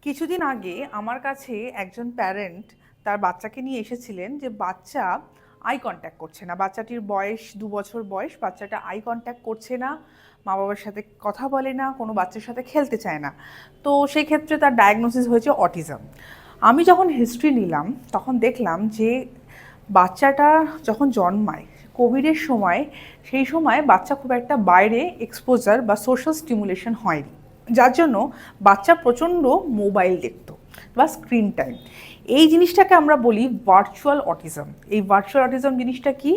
কিছুদিন আগে আমার কাছে একজন প্যারেন্ট তার বাচ্চাকে নিয়ে এসেছিলেন যে বাচ্চা আই কন্ট্যাক্ট করছে না। বাচ্চাটির বয়স 2 বছর বয়স। বাচ্চাটা আই কন্ট্যাক্ট করছে না, মা বাবার সাথে কথা বলে না, কোনো বাচ্চার সাথে খেলতে চায় না। তো সেই ক্ষেত্রে তার ডায়াগনোসিস হয়েছে অটিজম। আমি যখন হিস্ট্রি নিলাম তখন দেখলাম যে বাচ্চাটা যখন জন্মায় কোভিডের সময়, সেই সময় বাচ্চা খুব একটা বাইরে এক্সপোজার বা সোশ্যাল স্টিমুলেশন হয়নি, যার জন্য বাচ্চা প্রচণ্ড মোবাইল দেখতো বা স্ক্রিন টাইম। এই জিনিসটাকে আমরা বলি ভার্চুয়াল অটিজম। এই ভার্চুয়াল অটিজম জিনিসটা কি?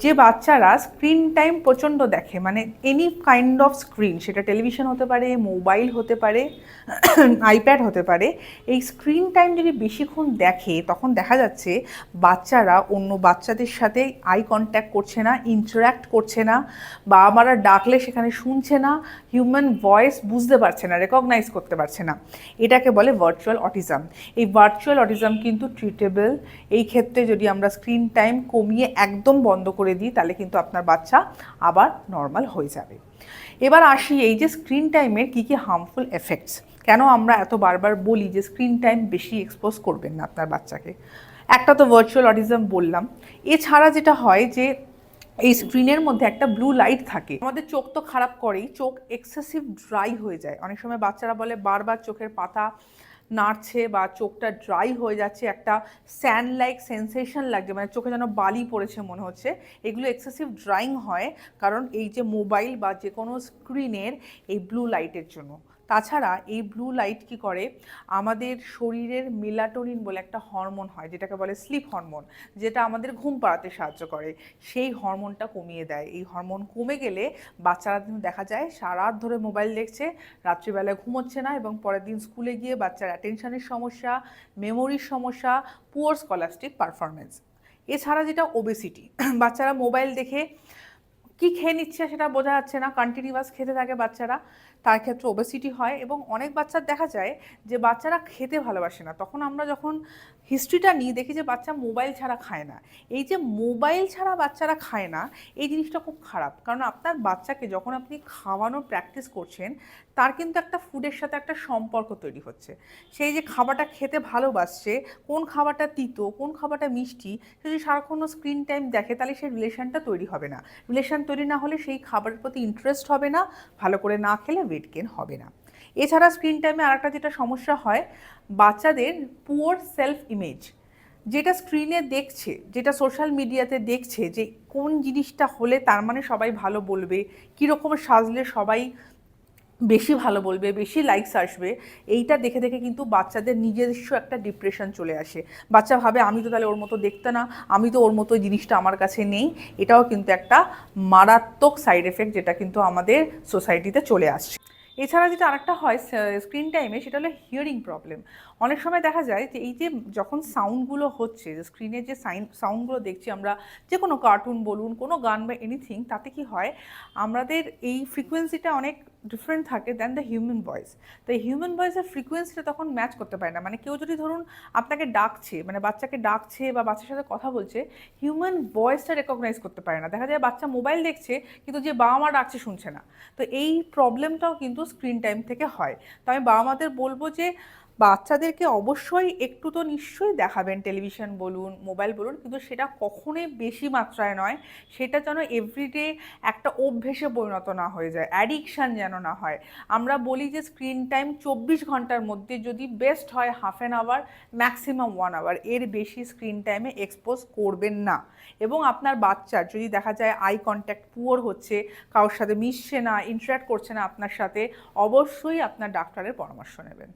যে বাচ্চারা স্ক্রিন টাইম প্রচণ্ড দেখে, মানে এনি কাইন্ড অফ স্ক্রিন, সেটা টেলিভিশন হতে পারে, মোবাইল হতে পারে, আইপ্যাড হতে পারে। এই স্ক্রিন টাইম যদি বেশিক্ষণ দেখে তখন দেখা যাচ্ছে বাচ্চারা অন্য বাচ্চাদের সাথে আই কন্ট্যাক্ট করছে না, ইন্টারাক্ট করছে না, বাবা মারা ডাকলে সেখানে শুনছে না, হিউম্যান ভয়েস বুঝতে পারছে না, রেকগনাইজ করতে পারছে না। এটাকে বলে ভার্চুয়াল অটিজম। এই ভার্চুয়াল অটিজম কিন্তু ট্রিটেবল। এই ক্ষেত্রে যদি আমরা স্ক্রিন টাইম কমিয়ে একদম বন্ধ করে দিই তাহলে কিন্তু আপনার বাচ্চা আবার নর্মাল হয়ে যাবে। এবার আসি এই যে স্ক্রিন টাইমের কী কী হার্মফুল এফেক্টস, কেন আমরা এত বারবার বলি যে স্ক্রিন টাইম বেশি এক্সপোজ করবেন না আপনার বাচ্চাকে। একটা তো ভার্চুয়াল অটিজম বললাম। এছাড়া যেটা হয় যে এই স্ক্রিনের মধ্যে একটা ব্লু লাইট থাকে, আমাদের চোখ তো খারাপ করেই, চোখ এক্সেসিভ ড্রাই হয়ে যায়। অনেক সময় বাচ্চারা বলে বারবার চোখের পাতা নাড়ছে বা চোখটা ড্রাই হয়ে যাচ্ছে, একটা স্যান্ড লাইক সেন্সেশন লাগছে, মানে চোখে যেন বালি পড়েছে মনে হচ্ছে। এগুলো এক্সেসিভ ড্রাইং হয় কারণ এই যে মোবাইল বা যে কোনো স্ক্রিনের এই ব্লু লাইটের জন্য। তাছাড়া এই ব্লু লাইট কি করে, আমাদের শরীরের মেলাটোনিন বলে একটা হরমোন হয় যেটাকে বলে স্লিপ হরমোন, যেটা আমাদের ঘুম পাড়াতে সাহায্য করে, সেই হরমোনটা কমিয়ে দেয়। এই হরমোন কমে গেলে বাচ্চারা কিন্তু দেখা যায় সারা রাত ধরে মোবাইল দেখছে, রাত্রিবেলায় ঘুমোচ্ছে না, এবং পরের দিন স্কুলে গিয়ে বাচ্চার অ্যাটেনশনের সমস্যা, মেমোরির সমস্যা, পুয়ার স্কলাস্টিক পারফরমেন্স। এছাড়া যেটা ওবেসিটি, বাচ্চারা মোবাইল দেখে কি খেয়ে নিচ্ছে সেটা বোঝা যাচ্ছে না, কন্টিনিউয়াস খেতে থাকে বাচ্চারা, তার ক্ষেত্রে ওবেসিটি হয়। এবং অনেক বাচ্চার দেখা যায় যে বাচ্চারা খেতে ভালোবাসে না, তখন আমরা যখন হিস্ট্রিটা নিই দেখি যে বাচ্চা মোবাইল ছাড়া খায় না। এই যে মোবাইল ছাড়া বাচ্চারা খায় না, এই জিনিসটা খুব খারাপ, কারণ আপনার বাচ্চাকে যখন আপনি খাওয়ানোর প্র্যাকটিস করছেন তার কিন্তু একটা ফুডের সাথে একটা সম্পর্ক তৈরি হচ্ছে। সেই যে খাবারটা খেতে ভালোবাসছে, কোন খাবারটা তিতো, কোন খাবারটা মিষ্টি, সে যদি সারাক্ষণ স্ক্রিন টাইম দেখে তাহলে সেই রিলেশনটা তৈরি হবে না। রিলেশন তৈরি না হলে সেই খাবারের প্রতি ইন্টারেস্ট হবে না, ভালো করে না খেলে ওয়েট গেন হবে না। এছাড়া স্ক্রিন টাইমে আরেকটা যেটা সমস্যা হয়, বাচ্চাদের পুয়ার সেলফ ইমেজ, যেটা স্ক্রিনে দেখছে, যেটা সোশ্যাল মিডিয়াতে দেখছে, যে কোন জিনিসটা হলে তার মানে সবাই ভালো বলবে, কীরকম সাজলে সবাই বেশি ভালো বলবে, বেশি লাইকস আসবে, এইটা দেখে দেখে কিন্তু বাচ্চাদের নিজস্ব একটা ডিপ্রেশন চলে আসে। বাচ্চা ভাবে আমি তো তাহলে ওর মতো দেখতে না, আমি তো ওর মতো জিনিসটা আমার কাছে নেই। এটাও কিন্তু একটা মারাত্মক সাইড এফেক্ট যেটা কিন্তু আমাদের সোসাইটিতে চলে আসছে। এছাড়া যেটা আরেকটা হয় স্ক্রিন টাইমে, সেটা হলো হিয়ারিং প্রবলেম। অনেক সময় দেখা যায় যে এই যে যখন সাউন্ডগুলো হচ্ছে, যে স্ক্রিনে যে সাউন্ডগুলো দেখছি আমরা, যে কোনো কার্টুন বলুন, কোনো গান বা এনিথিং, তাতে কি হয় আমাদের এই ফ্রিকোয়েন্সিটা অনেক ডিফারেন্ট থাকে দ্যান দ্য হিউম্যান ভয়েস। তো এই হিউম্যান ভয়েসের ফ্রিকোয়েন্সিটা তখন ম্যাচ করতে পারে না। মানে কেউ যদি ধরুন আপনাকে ডাকছে, মানে বাচ্চাকে ডাকছে বা বাচ্চার সাথে কথা বলছে, হিউম্যান ভয়েসটা রেকগনাইজ করতে পারে না। দেখা যায় বাচ্চা মোবাইল দেখছে কিন্তু যে বাবা মা ডাকছে শুনছে না। তো এই প্রবলেমটাও কিন্তু স্ক্রিন টাইম থেকে হয়। তো আমি বাবা মাদের বলবো যে বাচ্চাদেরকে অবশ্যই একটু তো নিশ্চয়ই দেখাবেন, টেলিভিশন বলুন, মোবাইল বলুন, কিন্তু সেটা কখনোই বেশি মাত্রায় নয়। সেটা যেন এভরিডে একটা অভ্যেসে পরিণত না হয়ে যায়, অ্যাডিকশান যেন না হয়। আমরা বলি যে স্ক্রিন টাইম 24 ঘন্টার মধ্যে যদি বেস্ট হয় half an hour, maximum 1 hour, এর বেশি স্ক্রিন টাইমে এক্সপোজ করবেন না। এবং আপনার বাচ্চার যদি দেখা যায় আই কন্ট্যাক্ট পুয়ার হচ্ছে, কারোর সাথে মিশছে না, ইন্টারাক্ট করছে না আপনার সাথে, অবশ্যই আপনার ডাক্তারের পরামর্শ নেবেন।